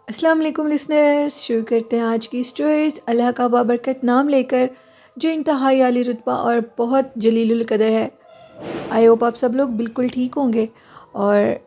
अस्सलाम वालेकुम लिसनर्स, शुरू करते हैं आज की स्टोरीज़ अल्लाह का बाबरकत नाम लेकर जो इंतहाई आली रुतबा और बहुत जलीलुल कदर है। आई होप आप सब लोग बिल्कुल ठीक होंगे। और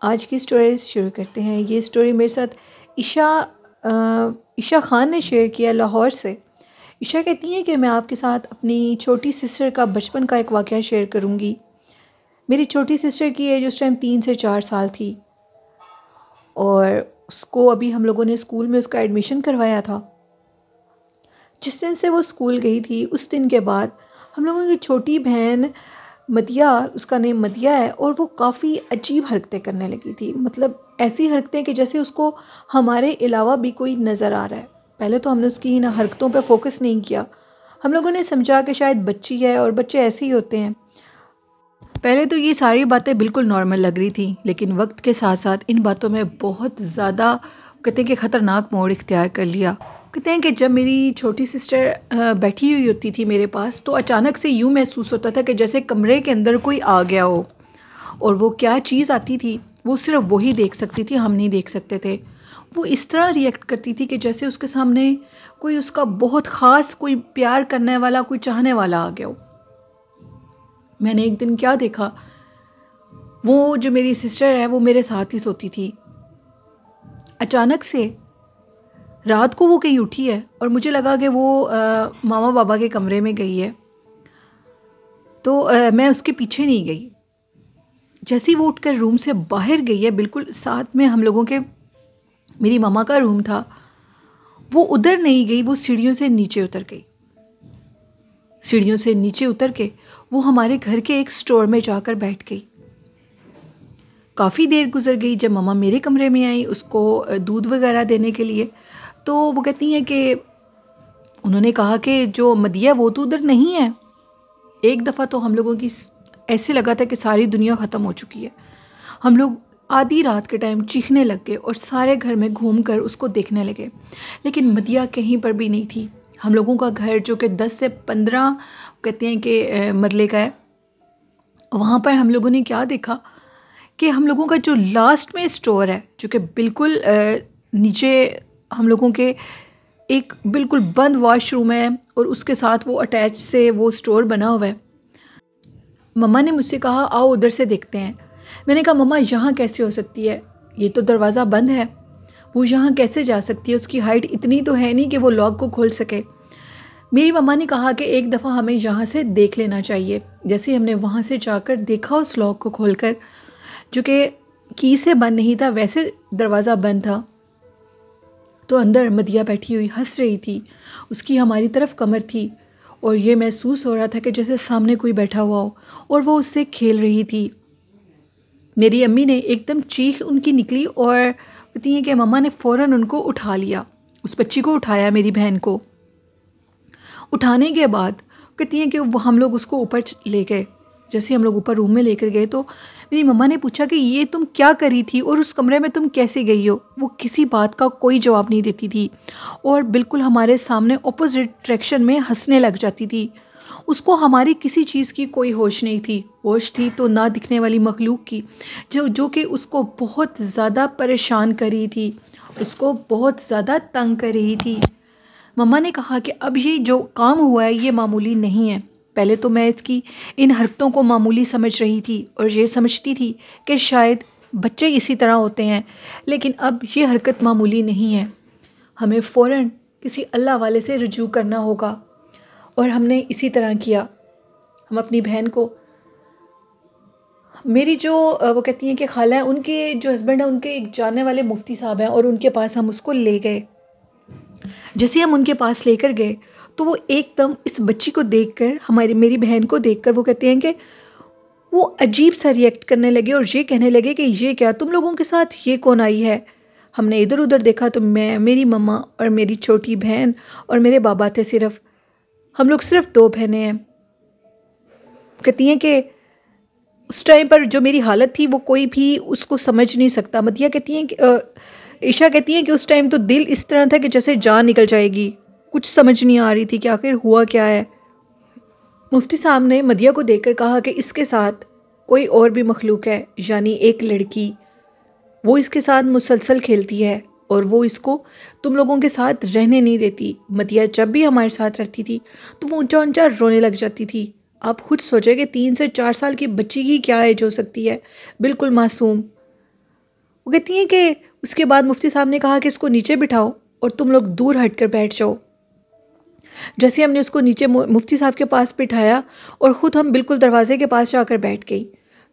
आज की स्टोरीज़ शुरू करते हैं। ये स्टोरी मेरे साथ ईशा ख़ान ने शेयर किया लाहौर से। ईशा कहती हैं कि मैं आपके साथ अपनी छोटी सिस्टर का बचपन का एक वाक़या शेयर करूँगी। मेरी छोटी सिस्टर की एज उस टाइम 3 से 4 साल थी और उसको अभी हम लोगों ने स्कूल में उसका एडमिशन करवाया था। जिस दिन से वो स्कूल गई थी उस दिन के बाद हम लोगों की छोटी बहन मदिया, उसका नेम मदिया है, और वो काफ़ी अजीब हरकतें करने लगी थी। मतलब ऐसी हरकतें कि जैसे उसको हमारे अलावा भी कोई नज़र आ रहा है। पहले तो हमने उसकी इन हरकतों पे फोकस नहीं किया। हम लोगों ने समझा कि शायद बच्ची है और बच्चे ऐसे ही होते हैं। पहले तो ये सारी बातें बिल्कुल नॉर्मल लग रही थी, लेकिन वक्त के साथ साथ इन बातों में बहुत ज़्यादा कहते हैं कि ख़तरनाक मोड़ इख्तियार कर लिया। कहते हैं कि जब मेरी छोटी सिस्टर बैठी हुई होती थी मेरे पास, तो अचानक से यूँ महसूस होता था कि जैसे कमरे के अंदर कोई आ गया हो, और वो क्या चीज़ आती थी वो सिर्फ वही देख सकती थी, हम नहीं देख सकते थे। वो इस तरह रिएक्ट करती थी कि जैसे उसके सामने कोई उसका बहुत ख़ास, कोई प्यार करने वाला, कोई चाहने वाला आ गया हो। मैंने एक दिन क्या देखा, वो जो मेरी सिस्टर है वो मेरे साथ ही सोती थी। अचानक से रात को वो कहीं उठी है और मुझे लगा कि वो मामा बाबा के कमरे में गई है, तो मैं उसके पीछे नहीं गई। जैसे ही वो उठकर रूम से बाहर गई है, बिल्कुल साथ में हम लोगों के मेरी मामा का रूम था, वो उधर नहीं गई, वो सीढ़ियों से नीचे उतर गई। सीढ़ियों से नीचे उतर के वो हमारे घर के एक स्टोर में जाकर बैठ गई। काफ़ी देर गुजर गई। जब मम्मा मेरे कमरे में आई उसको दूध वगैरह देने के लिए, तो वो कहती हैं कि उन्होंने कहा कि जो मदिया वो तो उधर नहीं है। एक दफ़ा तो हम लोगों की ऐसे लगा था कि सारी दुनिया ख़त्म हो चुकी है। हम लोग आधी रात के टाइम चीखने लग गए और सारे घर में घूमकर उसको देखने लगे, लेकिन मदिया कहीं पर भी नहीं थी। हम लोगों का घर जो कि 10 से 15 कहते हैं कि मरले का है, वहाँ पर हम लोगों ने क्या देखा कि हम लोगों का जो लास्ट में स्टोर है, जो कि बिल्कुल नीचे हम लोगों के एक बिल्कुल बंद वॉशरूम है और उसके साथ वो अटैच से वो स्टोर बना हुआ है। मम्मा ने मुझसे कहा आओ उधर से देखते हैं। मैंने कहा मम्मा यहाँ कैसे हो सकती है, ये तो दरवाज़ा बंद है, वो यहाँ कैसे जा सकती है, उसकी हाइट इतनी तो है नहीं कि वो लॉक को खोल सके। मेरी मम्मा ने कहा कि एक दफ़ा हमें यहाँ से देख लेना चाहिए। जैसे ही हमने वहाँ से जाकर देखा उस लॉक को खोलकर, जो कि की से बंद नहीं था, वैसे दरवाज़ा बंद था, तो अंदर मदिया बैठी हुई हंस रही थी। उसकी हमारी तरफ कमर थी और ये महसूस हो रहा था कि जैसे सामने कोई बैठा हुआ हो और वो उससे खेल रही थी। मेरी अम्मी ने एकदम चीख उनकी निकली और कहती हैं कि मम्मा ने फ़ौरन उनको उठा लिया, उस बच्ची को उठाया, मेरी बहन को। उठाने के बाद कहती हैं कि वो हम लोग उसको ऊपर ले गए। जैसे हम लोग ऊपर रूम में लेकर गए तो मेरी मम्मा ने पूछा कि ये तुम क्या करी थी और उस कमरे में तुम कैसे गई हो। वो किसी बात का कोई जवाब नहीं देती थी और बिल्कुल हमारे सामने ऑपोजिट डायरेक्शन में हंसने लग जाती थी। उसको हमारी किसी चीज़ की कोई होश नहीं थी। होश थी तो ना दिखने वाली मखलूक की, जो कि उसको बहुत ज़्यादा परेशान कर रही थी, उसको बहुत ज़्यादा तंग कर रही थी। मम्मा ने कहा कि अब ये जो काम हुआ है ये मामूली नहीं है। पहले तो मैं इसकी इन हरकतों को मामूली समझ रही थी और ये समझती थी कि शायद बच्चे इसी तरह होते हैं, लेकिन अब ये हरकत मामूली नहीं है। हमें फ़ौरन किसी अल्लाह वाले से रुजू करना होगा। और हमने इसी तरह किया। हम अपनी बहन को, मेरी जो वो कहती हैं कि खाला है, उनके जो हस्बैंड है उनके एक जानने वाले मुफ्ती साहब हैं और उनके पास हम उसको ले गए। जैसे हम उनके पास लेकर गए तो वो एकदम इस बच्ची को देखकर, मेरी बहन को देखकर, वो कहते हैं कि वो अजीब सा रिएक्ट करने लगे और ये कहने लगे कि ये क्या, तुम लोगों के साथ ये कौन आई है। हमने इधर उधर देखा तो मैं, मेरी मम्मा और मेरी छोटी बहन और मेरे बाबा थे। सिर्फ हम लोग सिर्फ 2 बहनें हैं। कहती हैं कि उस टाइम पर जो मेरी हालत थी वो कोई भी उसको समझ नहीं सकता। मदिया कहती हैं कि ईशा कहती हैं कि उस टाइम तो दिल इस तरह था कि जैसे जान निकल जाएगी। कुछ समझ नहीं आ रही थी कि आखिर हुआ क्या है। मुफ्ती साहब ने मदिया को देखकर कहा कि इसके साथ कोई और भी मखलूक है, यानी एक लड़की, वो इसके साथ मुसलसल खेलती है और वो इसको तुम लोगों के साथ रहने नहीं देती। मदिया जब भी हमारे साथ रहती थी तो वो ऊंचा ऊंचा रोने लग जाती थी। आप खुद सोचें कि 3 से 4 साल की बच्ची की क्या एज हो सकती है, बिल्कुल मासूम। वो कहती हैं कि उसके बाद मुफ्ती साहब ने कहा कि इसको नीचे बिठाओ और तुम लोग दूर हट कर बैठ जाओ। जैसे हमने उसको नीचे मुफ्ती साहब के पास बिठाया और ख़ुद हम बिल्कुल दरवाजे के पास जाकर बैठ गई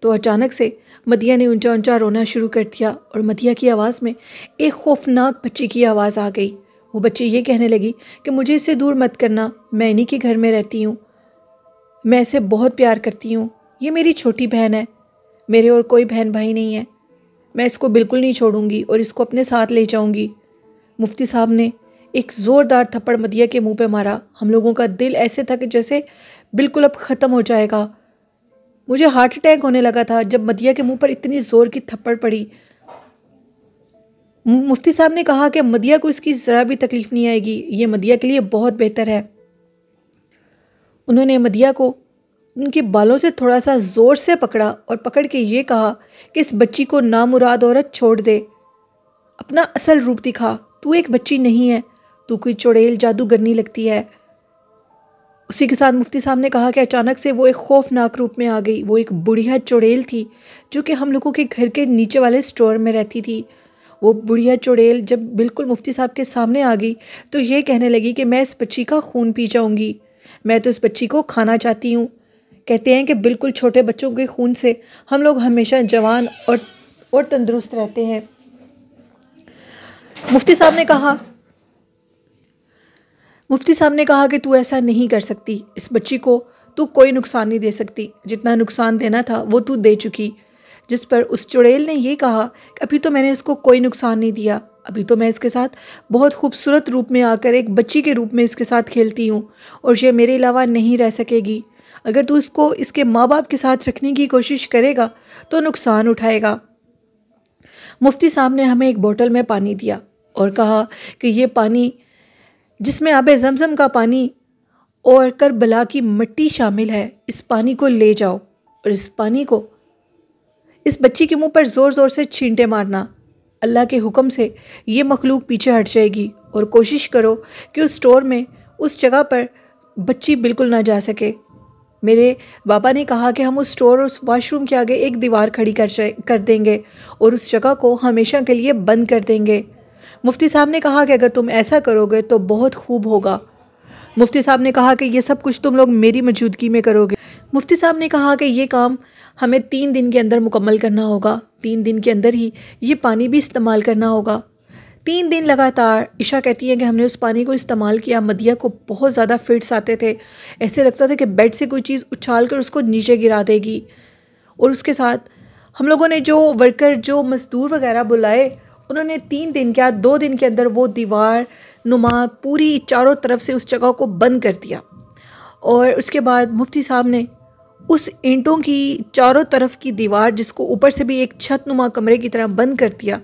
तो अचानक से मदिया ने ऊंचा ऊंचा रोना शुरू कर दिया और मदिया की आवाज़ में एक खौफनाक बच्ची की आवाज़ आ गई। वो बच्ची ये कहने लगी कि मुझे इससे दूर मत करना, मैं इन्हीं के घर में रहती हूँ, मैं इसे बहुत प्यार करती हूँ, ये मेरी छोटी बहन है, मेरे और कोई बहन भाई नहीं है, मैं इसको बिल्कुल नहीं छोड़ूंगी और इसको अपने साथ ले जाऊंगी। मुफ्ती साहब ने एक ज़ोरदार थप्पड़ मदिया के मुंह पे मारा। हम लोगों का दिल ऐसे था कि जैसे बिल्कुल अब ख़त्म हो जाएगा। मुझे हार्ट अटैक होने लगा था जब मदिया के मुंह पर इतनी ज़ोर की थप्पड़ पड़ी। मुफ्ती साहब ने कहा कि मदिया को इसकी ज़रा भी तकलीफ़ नहीं आएगी, ये मदिया के लिए बहुत बेहतर है। उन्होंने मदिया को उनके बालों से थोड़ा सा ज़ोर से पकड़ा और पकड़ के ये कहा कि इस बच्ची को नामुराद औरत छोड़ दे, अपना असल रूप दिखा, तू एक बच्ची नहीं है, तू कोई चुड़ैल जादूगरनी लगती है। उसी के साथ मुफ्ती साहब ने कहा कि अचानक से वो एक खौफनाक रूप में आ गई। वो एक बुढ़िया चुड़ैल थी जो कि हम लोगों के घर के नीचे वाले स्टोर में रहती थी। वो बुढ़िया चुड़ैल जब बिल्कुल मुफ्ती साहब के सामने आ गई तो ये कहने लगी कि मैं इस बच्ची का खून पी जाऊँगी, मैं तो इस बच्ची को खाना चाहती हूँ। कहते हैं कि बिल्कुल छोटे बच्चों के खून से हम लोग हमेशा जवान और तंदुरुस्त रहते हैं। मुफ्ती साहब ने कहा कि तू ऐसा नहीं कर सकती, इस बच्ची को तू कोई नुकसान नहीं दे सकती, जितना नुकसान देना था वो तू दे चुकी। जिस पर उस चुड़ैल ने ये कहा कि अभी तो मैंने इसको कोई नुकसान नहीं दिया, अभी तो मैं इसके साथ बहुत खूबसूरत रूप में आकर एक बच्ची के रूप में इसके साथ खेलती हूँ और ये मेरे अलावा नहीं रह सकेगी। अगर तू इसको इसके माँ बाप के साथ रखने की कोशिश करेगा तो नुकसान उठाएगा। मुफ्ती साहब ने हमें एक बोतल में पानी दिया और कहा कि ये पानी जिसमें आबे ज़मज़म का पानी और करबला की मिट्टी शामिल है, इस पानी को ले जाओ और इस पानी को इस बच्ची के मुंह पर ज़ोर ज़ोर से छींटे मारना। अल्लाह के हुक्म से ये मखलूक पीछे हट जाएगी और कोशिश करो कि उस स्टोर में उस जगह पर बच्ची बिल्कुल ना जा सके। मेरे बाबा ने कहा कि हम उस स्टोर और उस वॉशरूम के आगे एक दीवार खड़ी कर देंगे और उस जगह को हमेशा के लिए बंद कर देंगे। मुफ्ती साहब ने कहा कि अगर तुम ऐसा करोगे तो बहुत खूब होगा। मुफ्ती साहब ने कहा कि ये सब कुछ तुम लोग मेरी मौजूदगी में करोगे। मुफ्ती साहब ने कहा कि ये काम हमें 3 दिन के अंदर मुकम्मल करना होगा, 3 दिन के अंदर ही ये पानी भी इस्तेमाल करना होगा। 3 दिन लगातार ईशा कहती है कि हमने उस पानी को इस्तेमाल किया। मदिया को बहुत ज़्यादा फिट्स आते थे, ऐसे लगता था कि बेड से कोई चीज़ उछाल कर उसको नीचे गिरा देगी। और उसके साथ हम लोगों ने जो मज़दूर वगैरह बुलाए, उन्होंने 3 दिन क्या 2 दिन के अंदर वो दीवार नुमा पूरी चारों तरफ से उस जगह को बंद कर दिया। और उसके बाद मुफ्ती साहब ने उस ईंटों की चारों तरफ की दीवार, जिसको ऊपर से भी एक छत नुमा कमरे की तरह बंद कर दिया,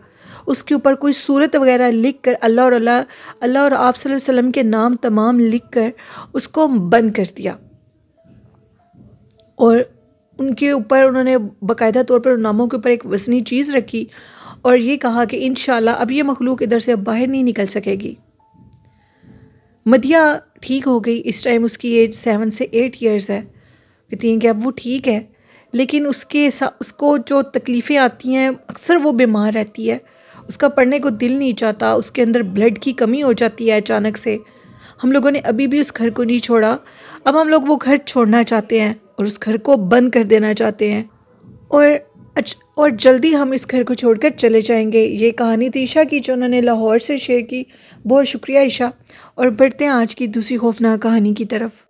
उसके ऊपर कोई सूरत वगैरह लिख कर अल्लाह और आप सल्लल्लाहु अलैहि वसल्लम के नाम तमाम लिख कर उसको बंद कर दिया। और उनके ऊपर उन्होंने बाकायदा तौर पर उन नामों के ऊपर एक वज़नी चीज़ रखी और ये कहा कि इंशाल्लाह अब ये मखलूक इधर से अब बाहर नहीं निकल सकेगी। मदिया ठीक हो गई। इस टाइम उसकी एज 7 से 8 ईयर्स है। कहती हैं कि अब वो ठीक है, लेकिन उसको जो तकलीफ़ें आती हैं, अक्सर वो बीमार रहती है, उसका पढ़ने को दिल नहीं चाहता, उसके अंदर ब्लड की कमी हो जाती है अचानक से। हम लोगों ने अभी भी उस घर को नहीं छोड़ा। अब हम लोग वो घर छोड़ना चाहते हैं और उस घर को बंद कर देना चाहते हैं और जल्दी हम इस घर को छोड़कर चले जाएंगे। ये कहानी थी ईशा की जो उन्होंने लाहौर से शेयर की। बहुत शुक्रिया ईशा। और बढ़ते हैं आज की दूसरी खौफनाक कहानी की तरफ।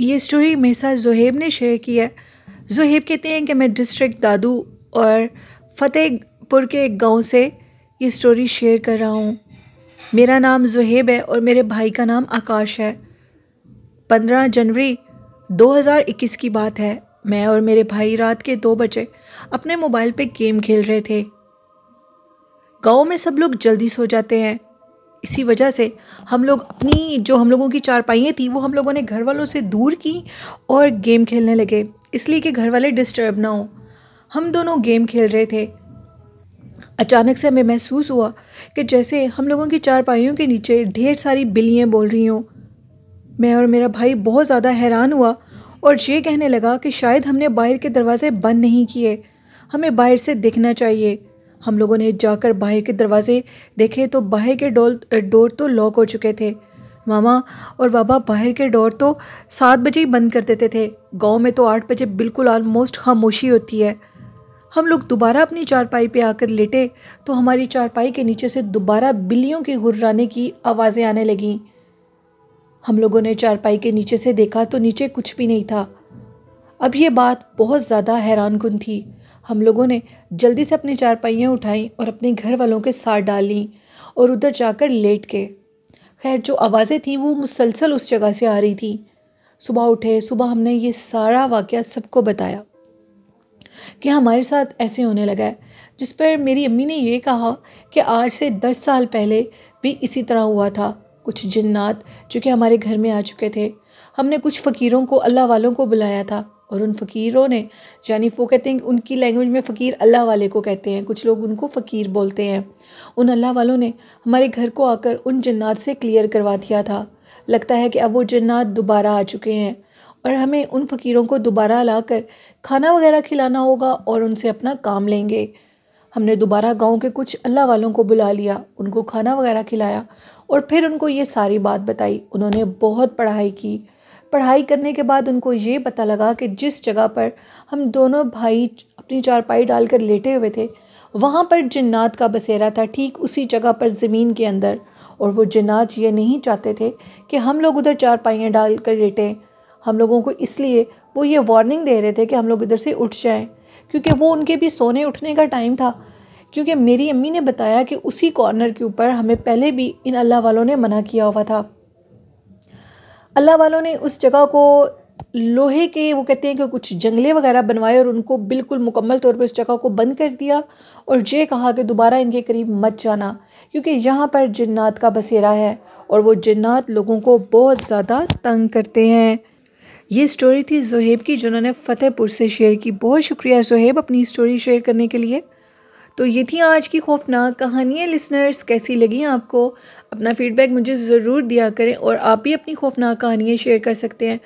ये स्टोरी मेरे साथ ज़ुहैब ने शेयर की है। ज़ुहैब कहते हैं कि मैं डिस्ट्रिक्ट दादू और फतेहपुर के एक गाँव से ये स्टोरी शेयर कर रहा हूँ। मेरा नाम ज़ुहैब है और मेरे भाई का नाम आकाश है। 15 जनवरी 2021 की बात है। मैं और मेरे भाई रात के 2 बजे अपने मोबाइल पे गेम खेल रहे थे। गांव में सब लोग जल्दी सो जाते हैं, इसी वजह से हम लोगों की चारपाइयाँ थी वो हम लोगों ने घर वालों से दूर की और गेम खेलने लगे, इसलिए कि घर वाले डिस्टर्ब ना हो। हम दोनों गेम खेल रहे थे। अचानक से हमें महसूस हुआ कि जैसे हम लोगों की चारपाइयों के नीचे ढेर सारी बिल्लियाँ बोल रही हों। मैं और मेरा भाई बहुत ज़्यादा हैरान हुआ और ये कहने लगा कि शायद हमने बाहर के दरवाज़े बंद नहीं किए, हमें बाहर से देखना चाहिए। हम लोगों ने जाकर बाहर के दरवाज़े देखे तो बाहर के डोर तो लॉक हो चुके थे। मामा और बाबा बाहर के डोर तो 7 बजे ही बंद कर देते थे। गांव में तो 8 बजे बिल्कुल ऑलमोस्ट खामोशी होती है। हम लोग दोबारा अपनी चारपाई पे आकर लेटे तो हमारी चारपाई के नीचे से दोबारा बिल्लियों के गुर्राने की आवाज़ें आने लगीं। हम लोगों ने चारपाई के नीचे से देखा तो नीचे कुछ भी नहीं था। अब ये बात बहुत ज़्यादा हैरानकुन थी। हम लोगों ने जल्दी से अपनी चारपाइयाँ उठाई और अपने घर वालों के साथ डाल लीं और उधर जाकर लेट गए। खैर, जो आवाज़ें थीं वो मुसलसल उस जगह से आ रही थी। सुबह हमने ये सारा वाक़या सबको बताया कि हमारे साथ ऐसे होने लगा है, जिस पर मेरी अम्मी ने ये कहा कि आज से 10 साल पहले भी इसी तरह हुआ था। कुछ जिन्नात जो कि हमारे घर में आ चुके थे। हमने कुछ फ़कीरों को, अल्लाह वालों को बुलाया था और उन फ़कीरों ने, यानी वो कहते हैं, उनकी लैंग्वेज में फ़कीर अल्लाह वाले को कहते हैं, कुछ लोग उनको फ़कीर बोलते हैं। उन अल्लाह वालों ने हमारे घर को आकर उन जिन्नात से क्लियर करवा दिया था। लगता है कि अब वो जिन्नात दोबारा आ चुके हैं और हमें उन फ़कीरों को दोबारा लाकर खाना वगैरह खिलाना होगा और उनसे अपना काम लेंगे। हमने दोबारा गांव के कुछ अल्लाह वालों को बुला लिया, उनको खाना वगैरह खिलाया और फिर उनको ये सारी बात बताई। उन्होंने बहुत पढ़ाई की। पढ़ाई करने के बाद उनको ये पता लगा कि जिस जगह पर हम दोनों भाई अपनी चारपाई डालकर लेटे हुए थे, वहाँ पर जिन्नात का बसेरा था, ठीक उसी जगह पर ज़मीन के अंदर। और वो जिन्नात ये नहीं चाहते थे कि हम लोग उधर चारपाइयाँ डाल कर लेटें। हम लोगों को इसलिए वो ये वार्निंग दे रहे थे कि हम लोग इधर से उठ जाएं, क्योंकि वो उनके भी सोने उठने का टाइम था। क्योंकि मेरी अम्मी ने बताया कि उसी कॉर्नर के ऊपर हमें पहले भी इन अल्लाह वालों ने मना किया हुआ था। अल्लाह वालों ने उस जगह को लोहे के, वो कहते हैं कि कुछ जंगले वगैरह बनवाए और उनको बिल्कुल मुकम्मल तौर पर उस जगह को बंद कर दिया और ये कहा कि दोबारा इनके करीब मत जाना, क्योंकि यहाँ पर जिन्नात का बसेरा है और वो जिन्नात लोगों को बहुत ज़्यादा तंग करते हैं। ये स्टोरी थी ज़ुहैब की, जिन्होंने फ़तेहपुर से शेयर की। बहुत शुक्रिया ज़ुहैब अपनी स्टोरी शेयर करने के लिए। तो ये थी आज की खौफनाक कहानियाँ। लिसनर्स, कैसी लगी आपको? अपना फ़ीडबैक मुझे ज़रूर दिया करें और आप भी अपनी खौफनाक कहानियाँ शेयर कर सकते हैं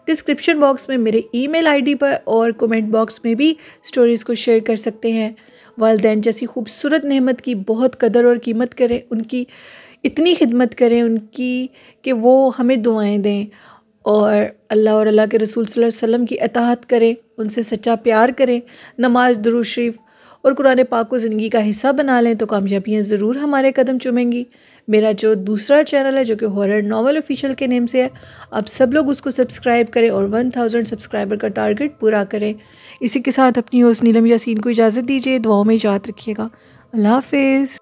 डिस्क्रिप्शन बॉक्स में मेरे ईमेल आईडी पर, और कमेंट बॉक्स में भी स्टोरीज़ को शेयर कर सकते हैं। वालिदैन जैसी खूबसूरत नेमत की बहुत कदर और कीमत करें, उनकी इतनी खिदमत करें उनकी कि वो हमें दुआएं दें, और अल्लाह और अल्लाह के रसूल सल्लल्लाहु अलैहि वसल्लम की अताअत करें, उनसे सच्चा प्यार करें, नमाज, दुरूद शरीफ और कुरान पाक को ज़िंदगी का हिस्सा बना लें तो कामयाबियाँ ज़रूर हमारे कदम चूमेंगी। मेरा जो दूसरा चैनल है, जो कि हॉरर नॉवल ऑफिशियल के नेम से है, आप सब लोग उसको सब्सक्राइब करें और 1000 सब्सक्राइबर का टारगेट पूरा करें। इसी के साथ अपनी होस्ट नीलम यासीन को इजाज़त दीजिए। दुआओं में याद रखिएगा। अल्लाह हाफिज़।